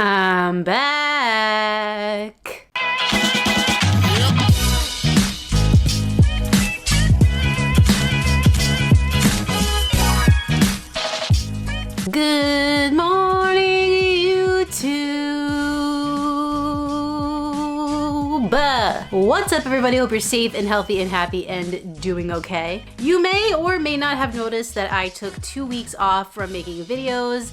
I'm back. Good morning, YouTube. What's up, everybody? Hope you're safe and healthy and happy and doing okay. You may or may not have noticed that I took 2 weeks off from making videos,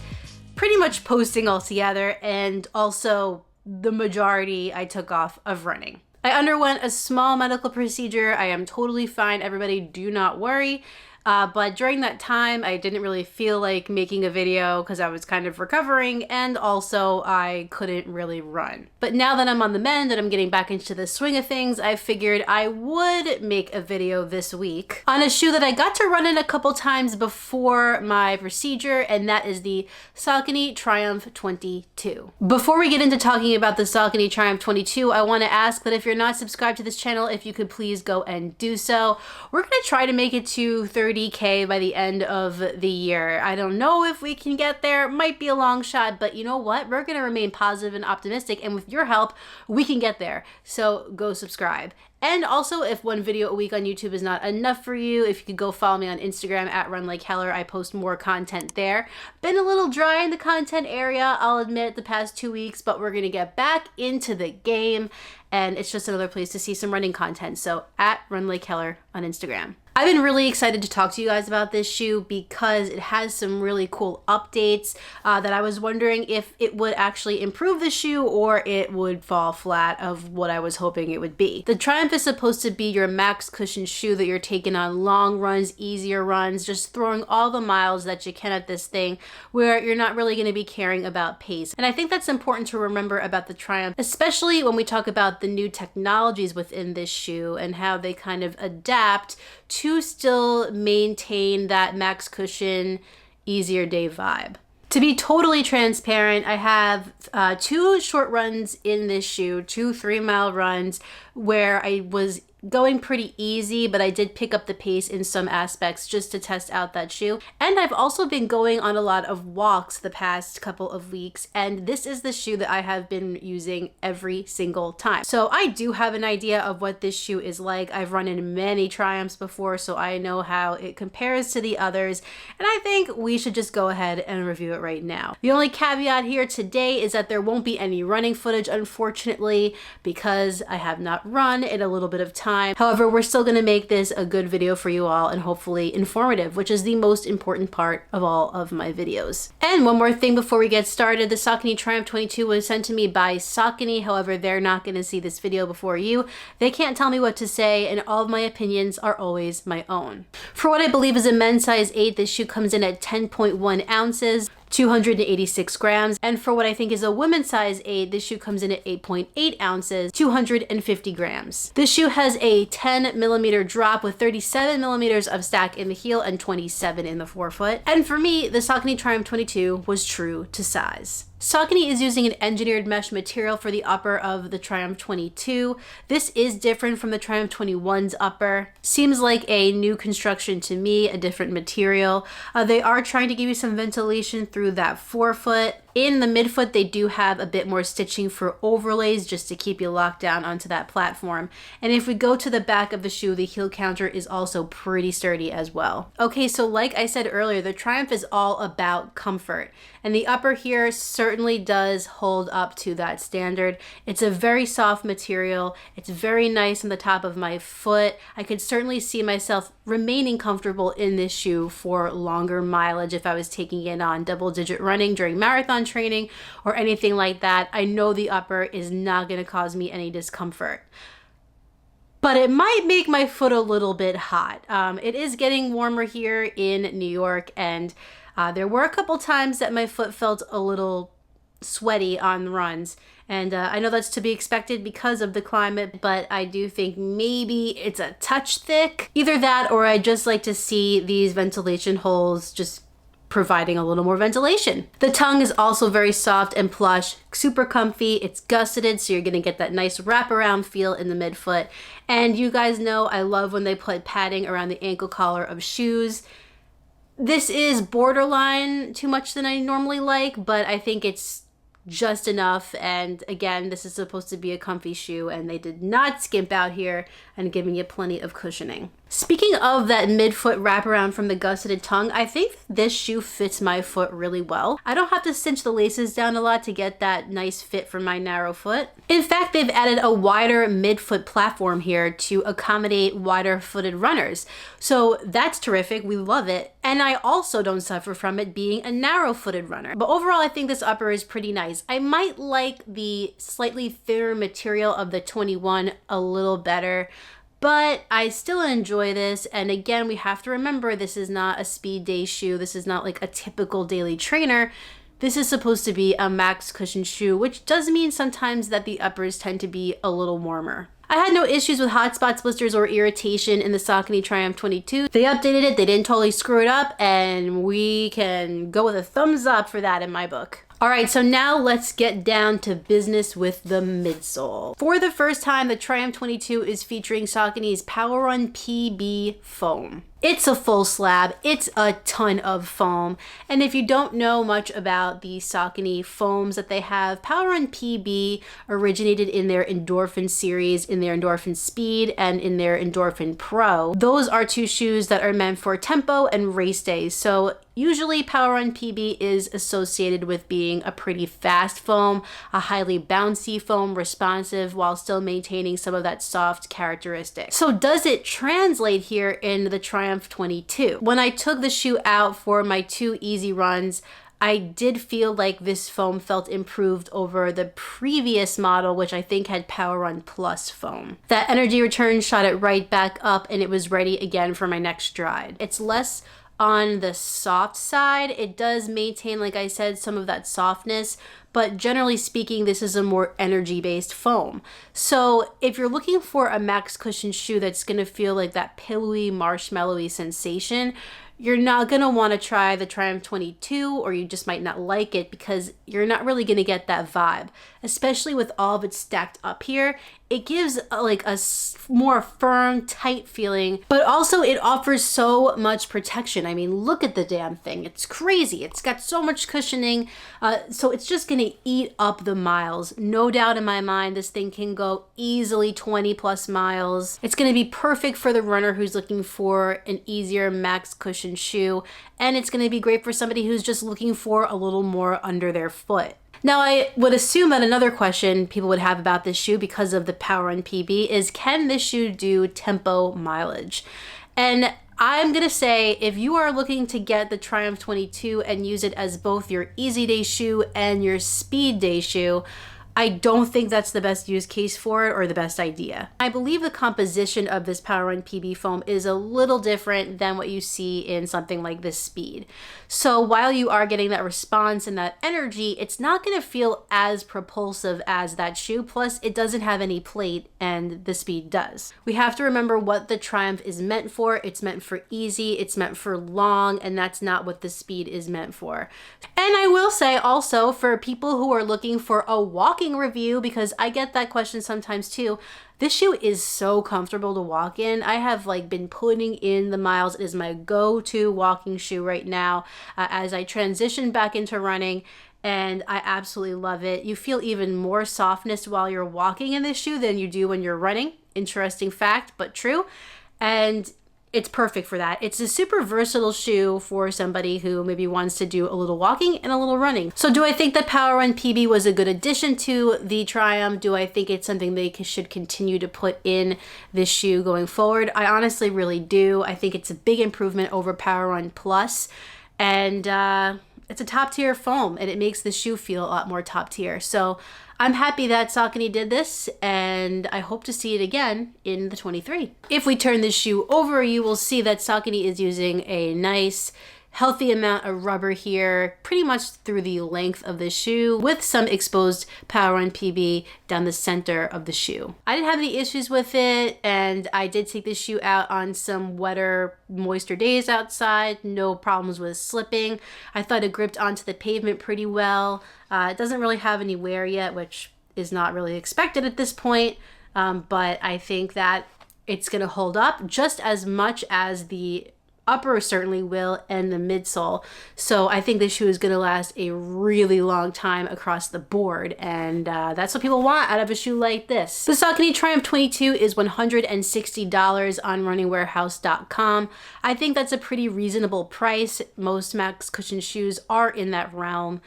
pretty much posting altogether, and also the majority I took off of running. I underwent a small medical procedure. I am totally fine. Everybody do not worry. But during that time, I didn't really feel like making a video because I was kind of recovering, and also I couldn't really run. But now that I'm on the mend and I'm getting back into the swing of things, I figured I would make a video this week on a shoe that I got to run in a couple times before my procedure, and that is the Saucony Triumph 22. Before we get into talking about the Saucony Triumph 22, I want to ask that if you're not subscribed to this channel, if you could please go and do so. We're going to try to make it to 30K by the end of the year. I don't know if we can get there. It might be a long shot, but you know what? We're going to remain positive and optimistic, and with your help, we can get there. So go subscribe. And also, if one video a week on YouTube is not enough for you, if you could go follow me on Instagram at @RunLikeHeller. I post more content there. Been a little dry in the content area, I'll admit, the past 2 weeks, but we're gonna get back into the game, and it's just another place to see some running content. So at @RunLikeHeller on Instagram. I've been really excited to talk to you guys about this shoe because it has some really cool updates that I was wondering if it would actually improve the shoe or it would fall flat of what I was hoping it would be. The Triumph is supposed to be your max cushion shoe that you're taking on long runs, easier runs, just throwing all the miles that you can at this thing where you're not really going to be caring about pace. And I think that's important to remember about the Triumph, especially when we talk about the new technologies within this shoe and how they kind of adapt to still maintain that max cushion, easier day vibe. To be totally transparent, I have 2 short runs in this shoe, 2 3-mile runs where I was going pretty easy, but I did pick up the pace in some aspects just to test out that shoe. And I've also been going on a lot of walks the past couple of weeks, and this is the shoe that I have been using every single time. So I do have an idea of what this shoe is like. I've run in many Triumphs before, so I know how it compares to the others, and I think we should just go ahead and review it right now. The only caveat here today is that there won't be any running footage, unfortunately, because I have not run in a little bit of time. However, we're still going to make this a good video for you all and hopefully informative, which is the most important part of all of my videos. And one more thing before we get started, the Saucony Triumph 22 was sent to me by Saucony. However, they're not going to see this video before you. They can't tell me what to say, and all of my opinions are always my own. For what I believe is a men's size 8, this shoe comes in at 10.1 ounces. 286 grams, and for what I think is a women's size 8, this shoe comes in at 8.8 ounces, 250 grams. This shoe has a 10 millimeter drop with 37 millimeters of stack in the heel and 27 in the forefoot. And for me, the Saucony Triumph 22 was true to size. Saucony is using an engineered mesh material for the upper of the Triumph 22. This is different from the Triumph 21's upper. Seems like a new construction to me, a different material. They are trying to give you some ventilation through that forefoot. In the midfoot, they do have a bit more stitching for overlays just to keep you locked down onto that platform. And if we go to the back of the shoe, the heel counter is also pretty sturdy as well. Okay, so like I said earlier, the Triumph is all about comfort. And the upper here certainly does hold up to that standard. It's a very soft material. It's very nice on the top of my foot. I could certainly see myself remaining comfortable in this shoe for longer mileage if I was taking it on double-digit running during marathon training or anything like that. I know the upper is not going to cause me any discomfort. But it might make my foot a little bit hot. It is getting warmer here in New York, and there were a couple times that my foot felt a little sweaty on runs. And I know that's to be expected because of the climate, but I do think maybe it's a touch thick. Either that, or I just like to see these ventilation holes just providing a little more ventilation. The tongue is also very soft and plush, super comfy. It's gusseted, so you're gonna get that nice wraparound feel in the midfoot. And you guys know I love when they put padding around the ankle collar of shoes. This is borderline too much than I normally like, but I think it's just enough. And again, this is supposed to be a comfy shoe, and they did not skimp out here and giving you plenty of cushioning. Speaking of that midfoot wraparound from the gusseted tongue, I think this shoe fits my foot really well. I don't have to cinch the laces down a lot to get that nice fit for my narrow foot. In fact, they've added a wider midfoot platform here to accommodate wider footed runners. So that's terrific. We love it. And I also don't suffer from it being a narrow footed runner. But overall, I think this upper is pretty nice. I might like the slightly thinner material of the 21 a little better, but I still enjoy this. And again, we have to remember this is not a speed day shoe. This is not like a typical daily trainer. This is supposed to be a max cushion shoe, which does mean sometimes that the uppers tend to be a little warmer. I had no issues with hot spots, blisters, or irritation in the Saucony Triumph 22. They updated it, they didn't totally screw it up, and we can go with a thumbs up for that in my book. All right, so now let's get down to business with the midsole. For the first time, the Triumph 22 is featuring Saucony's PWRRUNPB foam. It's a full slab, it's a ton of foam. And if you don't know much about the Saucony foams that they have, PWRRUNPB originated in their Endorphin series, in their Endorphin Speed, and in their Endorphin Pro. Those are two shoes that are meant for tempo and race days. So usually PWRRUNPB is associated with being a pretty fast foam, a highly bouncy foam, responsive while still maintaining some of that soft characteristic. So does it translate here in the Triumph 22? When I took the shoe out for my 2 easy runs, I did feel like this foam felt improved over the previous model, which I think had PWRRUN Plus foam. That energy return shot it right back up, and it was ready again for my next stride. It's less on the soft side. It does maintain, like I said, some of that softness, but generally speaking, this is a more energy-based foam. So if you're looking for a max cushion shoe that's gonna feel like that pillowy, marshmallowy sensation, you're not gonna wanna try the Triumph 22, or you just might not like it because you're not really gonna get that vibe. Especially with all of it stacked up here, it gives like a more firm, tight feeling, but also it offers so much protection. I mean, look at the damn thing. It's crazy. It's got so much cushioning, so it's just gonna eat up the miles. No doubt in my mind, this thing can go easily 20 plus miles. It's gonna be perfect for the runner who's looking for an easier max cushion shoe, and it's gonna be great for somebody who's just looking for a little more under their foot. Now, I would assume that another question people would have about this shoe because of the PWRRUNPB is, can this shoe do tempo mileage? And I'm gonna say, if you are looking to get the Triumph 22 and use it as both your easy day shoe and your speed day shoe, I don't think that's the best use case for it or the best idea. I believe the composition of this PWRRUNPB foam is a little different than what you see in something like this Speed. So while you are getting that response and that energy, it's not gonna feel as propulsive as that shoe. Plus, it doesn't have any plate and the Speed does. We have to remember what the Triumph is meant for. It's meant for easy, it's meant for long, and that's not what the Speed is meant for. And I will say also, for people who are looking for a walking review, because I get that question sometimes too, this shoe is so comfortable to walk in. I have been putting in the miles. It is my go-to walking shoe right now as I transition back into running, and I absolutely love it. You feel even more softness while you're walking in this shoe than you do when you're running. Interesting fact, but true. And it's perfect for that. It's a super versatile shoe for somebody who maybe wants to do a little walking and a little running. So do I think that PWRRUNPB was a good addition to the Triumph? Do I think it's something they should continue to put in this shoe going forward? I honestly really do. I think it's a big improvement over PWRRUN Plus, and it's a top tier foam, and it makes the shoe feel a lot more top tier. So I'm happy that Saucony did this, and I hope to see it again in the 23. If we turn this shoe over, you will see that Saucony is using a nice, healthy amount of rubber here, pretty much through the length of the shoe, with some exposed PWRRUNPB down the center of the shoe. I didn't have any issues with it, and I did take this shoe out on some wetter, moister days outside. No problems with slipping. I thought it gripped onto the pavement pretty well. It doesn't really have any wear yet, which is not really expected at this point, but I think that it's gonna hold up just as much as the upper certainly will, and the midsole. So I think this shoe is gonna last a really long time across the board, and that's what people want out of a shoe like this. The Saucony Triumph 22 is $160 on runningwarehouse.com. I think that's a pretty reasonable price. Most max cushion shoes are in that realm,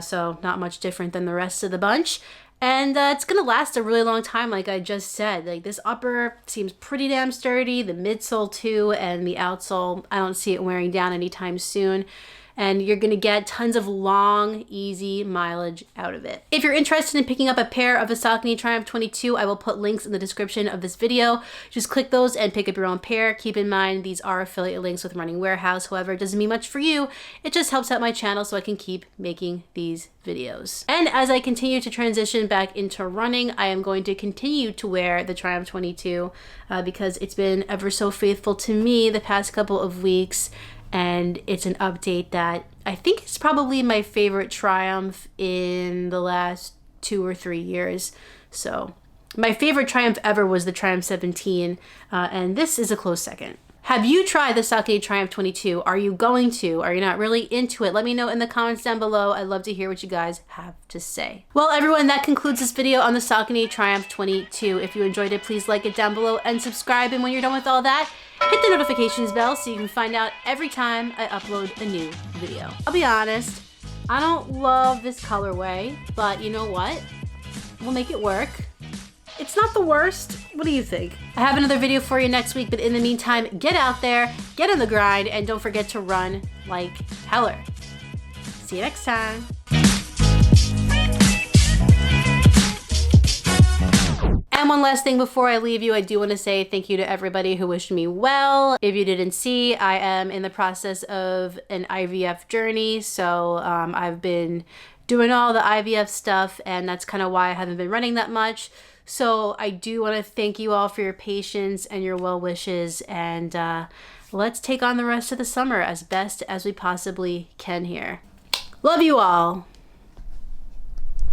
so not much different than the rest of the bunch. And it's gonna last a really long time, like I just said. Like, this upper seems pretty damn sturdy, the midsole too, and the outsole, I don't see it wearing down anytime soon. And you're gonna get tons of long, easy mileage out of it. If you're interested in picking up a pair of the Saucony Triumph 22, I will put links in the description of this video. Just click those and pick up your own pair. Keep in mind, these are affiliate links with Running Warehouse. However, it doesn't mean much for you. It just helps out my channel so I can keep making these videos. And as I continue to transition back into running, I am going to continue to wear the Triumph 22 because it's been ever so faithful to me the past couple of weeks. And it's an update that I think is probably my favorite Triumph in the last 2 or 3 years. So my favorite Triumph ever was the Triumph 17, and this is a close second. Have you tried the Saucony Triumph 22? Are you going to? Are you not really into it? Let me know in the comments down below. I'd love to hear what you guys have to say. Well, everyone, that concludes this video on the Saucony Triumph 22. If you enjoyed it, please like it down below and subscribe. And when you're done with all that, hit the notifications bell so you can find out every time I upload a new video. I'll be honest, I don't love this colorway, but you know what? We'll make it work. It's not the worst. What do you think? I have another video for you next week, but in the meantime, get out there, get on the grind, and don't forget to run like heller. See you next time. And one last thing before I leave you, I do want to say thank you to everybody who wished me well. If you didn't see, I am in the process of an IVF journey, so I've been doing all the IVF stuff, and that's kind of why I haven't been running that much. So I do want to thank you all for your patience and your well wishes, and let's take on the rest of the summer as best as we possibly can here. Love you all.